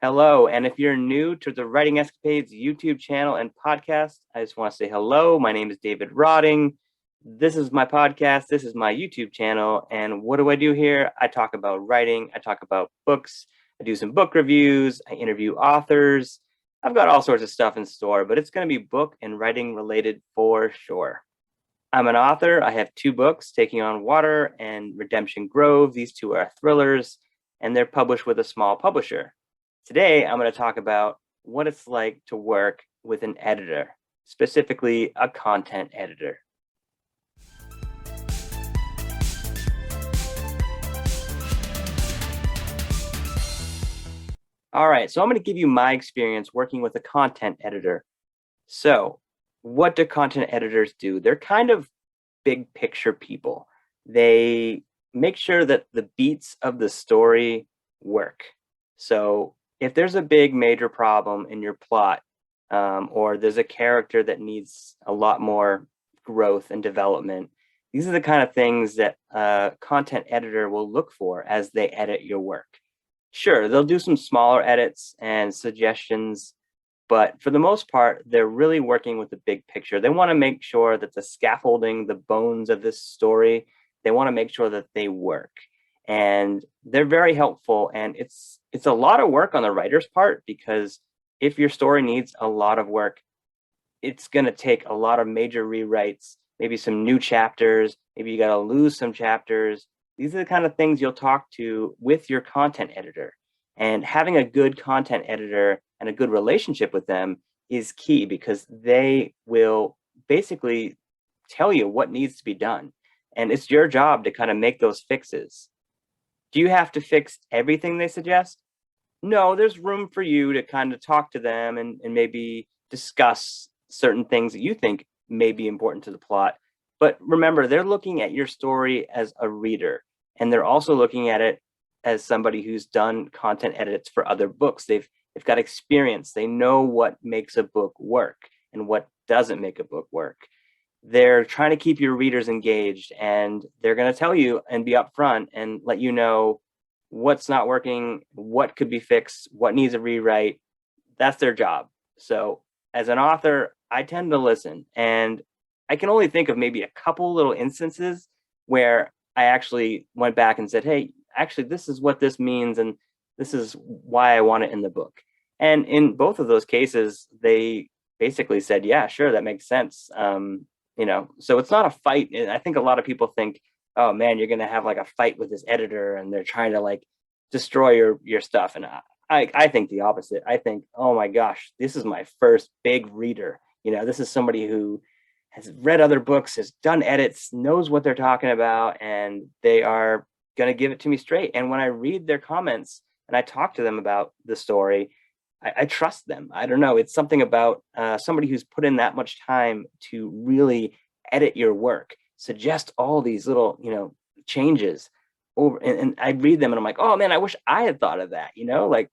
Hello, and if you're new to the Writing Escapades YouTube channel and podcast, I just want to say hello. My name is David Rawding. This is my podcast. This is my YouTube channel. And what do I do here? I talk about writing. I talk about books. I do some book reviews. I interview authors. I've got all sorts of stuff in store, but it's going to be book and writing related for sure. I'm an author. I have two books, Taking on Water and Redemption Grove. These two are thrillers, and they're published with a small publisher. Today, I'm going to talk about what it's like to work with an editor, specifically a content editor. All right, so I'm going to give you my experience working with a content editor. So, what do content editors do? They're kind of big picture people. They make sure that the beats of the story work. So, if there's a big major problem in your plot, or there's a character that needs a lot more growth and development, these are the kind of things that a content editor will look for as they edit your work. Sure, they'll do some smaller edits and suggestions, but for the most part, they're really working with the big picture. They want to make sure that the scaffolding, the bones of this story, they want to make sure that they work. And they're very helpful, and it's a lot of work on the writer's part, because if your story needs a lot of work, it's going to take a lot of major rewrites, maybe some new chapters, maybe you got to lose some chapters. These are the kind of things you'll talk to with your content editor. And having a good content editor and a good relationship with them is key, because they will basically tell you what needs to be done. And it's your job to kind of make those fixes. Do you have to fix everything they suggest? No, there's room for you to kind of talk to them and maybe discuss certain things that you think may be important to the plot. But remember, they're looking at your story as a reader, and they're also looking at it as somebody who's done content edits for other books. They've got experience. They know what makes a book work and what doesn't make a book work. They're trying to keep your readers engaged, and they're going to tell you and be upfront and let you know what's not working, what could be fixed, what needs a rewrite. That's their job. So as an author, I tend to listen, and I can only think of maybe a couple little instances where I actually went back and said, hey, actually, this is what this means, and this is why I want it in the book. And in both of those cases, they basically said, yeah, sure, that makes sense. So it's not a fight. I think a lot of people think, oh man, you're going to have like a fight with this editor and they're trying to like destroy your stuff. And I think the opposite. I think, oh my gosh, this is my first big reader. This is somebody who has read other books, has done edits, knows what they're talking about, and they are going to give it to me straight. And when I read their comments and I talk to them about the story, I trust them. I don't know. It's something about somebody who's put in that much time to really edit your work, suggest all these little, changes over. And I read them and I'm like, oh man, I wish I had thought of that. Like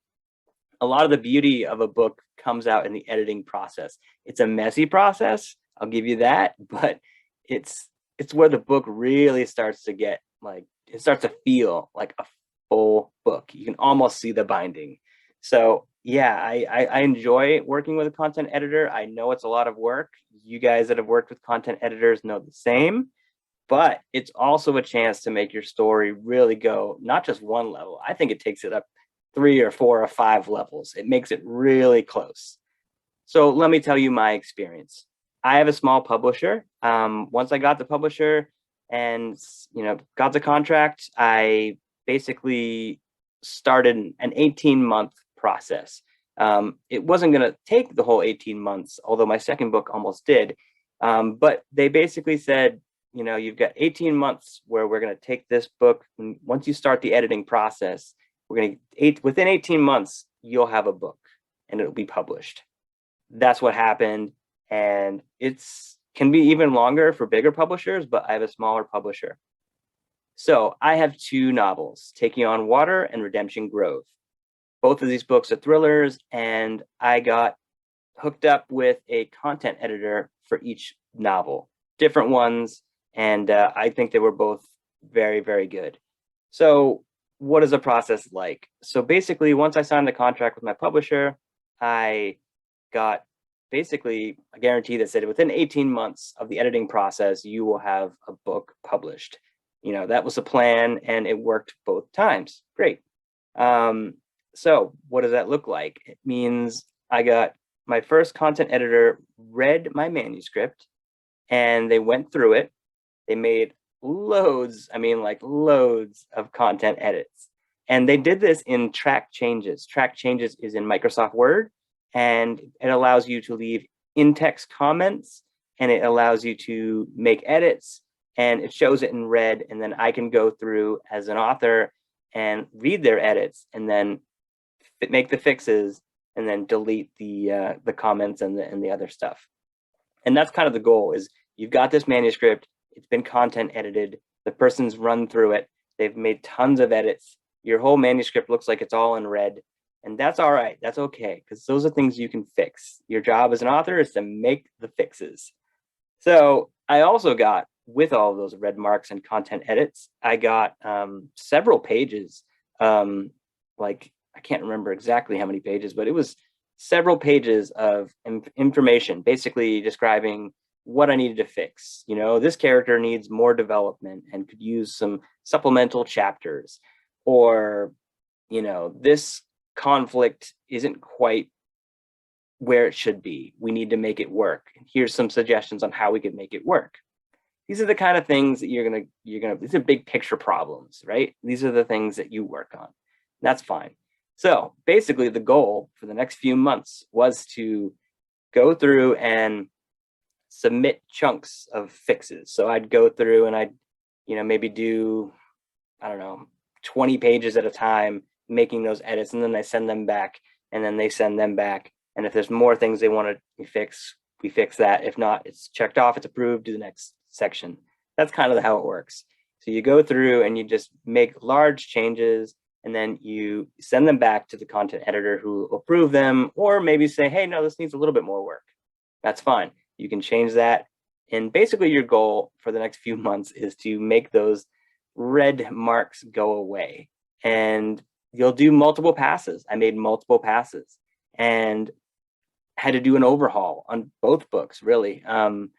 a lot of the beauty of a book comes out in the editing process. It's a messy process, I'll give you that, but it's where the book really starts to get like, it starts to feel like a full book. You can almost see the binding. So yeah, I enjoy working with a content editor. I know it's a lot of work. You guys that have worked with content editors know the same, but it's also a chance to make your story really go not just one level. I think it takes it up 3 or 4 or 5 levels. It makes it really close. So let me tell you my experience. I have a small publisher. Once I got the publisher and got the contract, I basically started an 18-month process. It wasn't going to take the whole 18 months, although my second book almost did. But they basically said, you've got 18 months where we're going to take this book. And once you start the editing process, within 18 months, you'll have a book and it'll be published. That's what happened. And can be even longer for bigger publishers, but I have a smaller publisher. So I have 2 novels, Taking on Water and Redemption Grove. Both of these books are thrillers, and I got hooked up with a content editor for each novel, different ones, and I think they were both very, very good. So what is the process like? So basically, once I signed the contract with my publisher, I got basically a guarantee that said within 18 months of the editing process, you will have a book published. That was the plan, and it worked both times. Great. So what does that look like? It means I got my first content editor read my manuscript, and they went through it. They made loads, I mean, like loads of content edits. And they did this in track changes. Track changes is in Microsoft Word, and it allows you to leave in-text comments, and it allows you to make edits, and it shows it in red. And then I can go through as an author and read their edits, and then make the fixes, and then delete the comments and the other stuff. And that's kind of the goal. Is you've got this manuscript, it's been content edited, the person's run through it, they've made tons of edits, your whole manuscript looks like it's all in red, and that's all right, that's okay, because those are things you can fix. Your job as an author is to make the fixes. So I also got, with all of those red marks and content edits, I got several pages, like I can't remember exactly how many pages, but it was several pages of information, basically describing what I needed to fix. This character needs more development and could use some supplemental chapters, or, this conflict isn't quite where it should be. We need to make it work. Here's some suggestions on how we could make it work. These are the kind of things that you're gonna, these are big picture problems, right? These are the things that you work on. That's fine. So basically the goal for the next few months was to go through and submit chunks of fixes. So I'd go through and I'd, maybe do, I don't know, 20 pages at a time, making those edits, and then I send them back, and then they send them back. And if there's more things they want to fix, we fix that. If not, it's checked off, it's approved, do the next section. That's kind of how it works. So you go through and you just make large changes, and then you send them back to the content editor, who will approve them, or maybe say, hey, no, this needs a little bit more work. That's fine. You can change that. And basically your goal for the next few months is to make those red marks go away. And you'll do multiple passes. I made multiple passes and had to do an overhaul on both books, really. And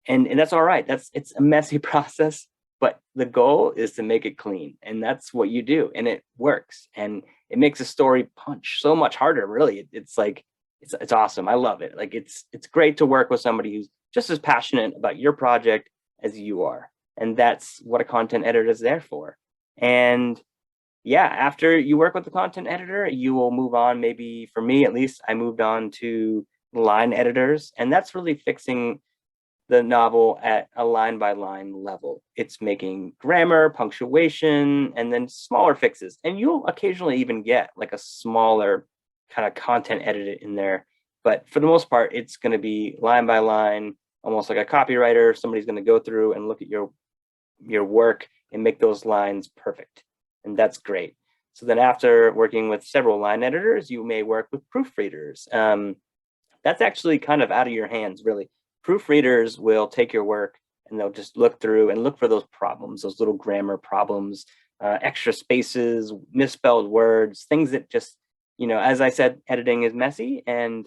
that's all right. It's a messy process, but the goal is to make it clean, and that's what you do, and it works, and it makes a story punch so much harder. Really, it's like it's awesome. I love it. Like it's great to work with somebody who's just as passionate about your project as you are, and that's what a content editor is there for. And yeah, after you work with the content editor, you will move on. Maybe for me, at least, I moved on to line editors, and that's really fixing the novel at a line-by-line level. It's making grammar, punctuation, and then smaller fixes. And you'll occasionally even get like a smaller kind of content edit in there. But for the most part, it's going to be line by line, almost like a copywriter. Somebody's going to go through and look at your work and make those lines perfect. And that's great. So then after working with several line editors, you may work with proofreaders. That's actually kind of out of your hands, really. Proofreaders will take your work and they'll just look through and look for those problems, those little grammar problems, extra spaces, misspelled words, things that just, as I said, editing is messy, and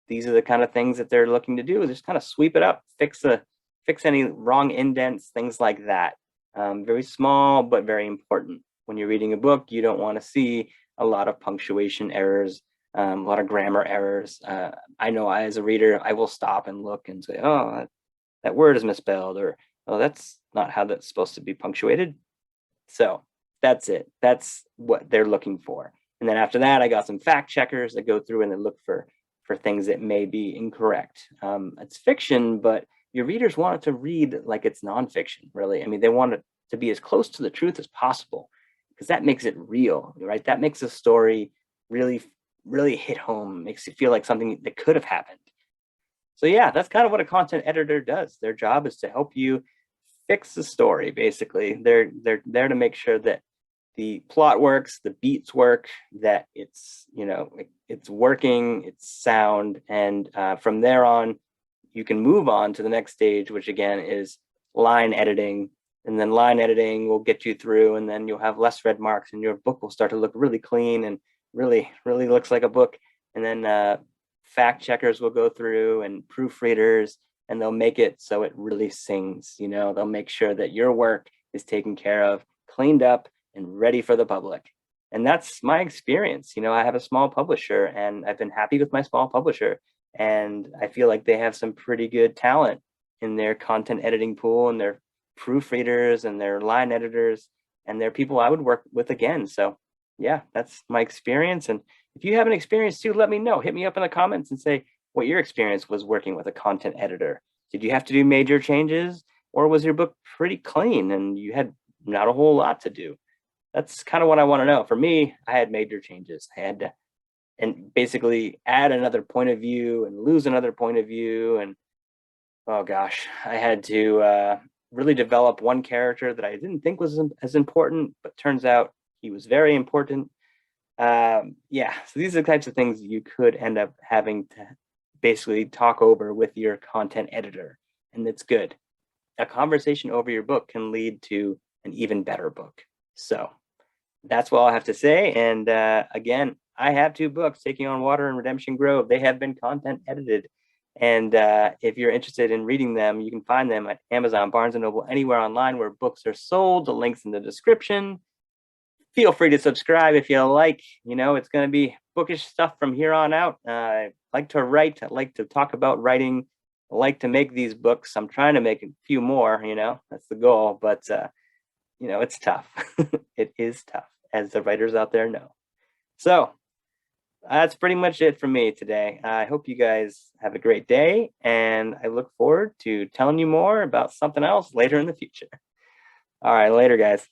these are the kind of things that they're looking to do, is just kind of sweep it up, fix any wrong indents, things like that. Very small, but very important. When you're reading a book, you don't want to see a lot of punctuation errors, a lot of grammar errors. I know as a reader, I will stop and look and say, oh, that word is misspelled, or, oh, that's not how that's supposed to be punctuated. So that's it. That's what they're looking for. And then after that, I got some fact checkers that go through and they look for things that may be incorrect. It's fiction, but your readers want it to read like it's nonfiction, really. I mean, they want it to be as close to the truth as possible, because that makes it real, right? That makes a story really, really hit home, makes it feel like something that could have happened. So yeah, that's kind of what a content editor does. Their job is to help you fix the story, basically. They're there to make sure that the plot works, the beats work, that it's, it's working, it's sound. And from there on, you can move on to the next stage, which again is line editing. And then line editing will get you through, and then you'll have less red marks, and your book will start to look really clean and really looks like a book. And then fact checkers will go through and proofreaders, and they'll make it so it really sings. They'll make sure that your work is taken care of, cleaned up, and ready for the public. And that's my experience. I have a small publisher, and I've been happy with my small publisher. And I feel like they have some pretty good talent in their content editing pool, and their proofreaders and their line editors, and they're people I would work with again. So yeah, that's my experience. And if you have an experience too, let me know. Hit me up in the comments and say what your experience was working with a content editor. Did you have to do major changes, or was your book pretty clean and you had not a whole lot to do? That's kind of what I want to know. For me, I had major changes. I had to and basically add another point of view and lose another point of view. And oh gosh, I had to really develop one character that I didn't think was as important, but turns out he was very important. Yeah, so these are the types of things you could end up having to basically talk over with your content editor, and it's good. A conversation over your book can lead to an even better book. So that's what I'll have to say. And again, I have 2 books, Taking on Water and Redemption Grove. They have been content edited. And if you're interested in reading them, you can find them at Amazon, Barnes & Noble, anywhere online where books are sold. The link's in the description. Feel free to subscribe if you like. It's going to be bookish stuff from here on out. I like to write. I like to talk about writing. I like to make these books. I'm trying to make a few more, that's the goal. But, it's tough. It is tough, as the writers out there know. So that's pretty much it from me today. I hope you guys have a great day, and I look forward to telling you more about something else later in the future. All right, later, guys.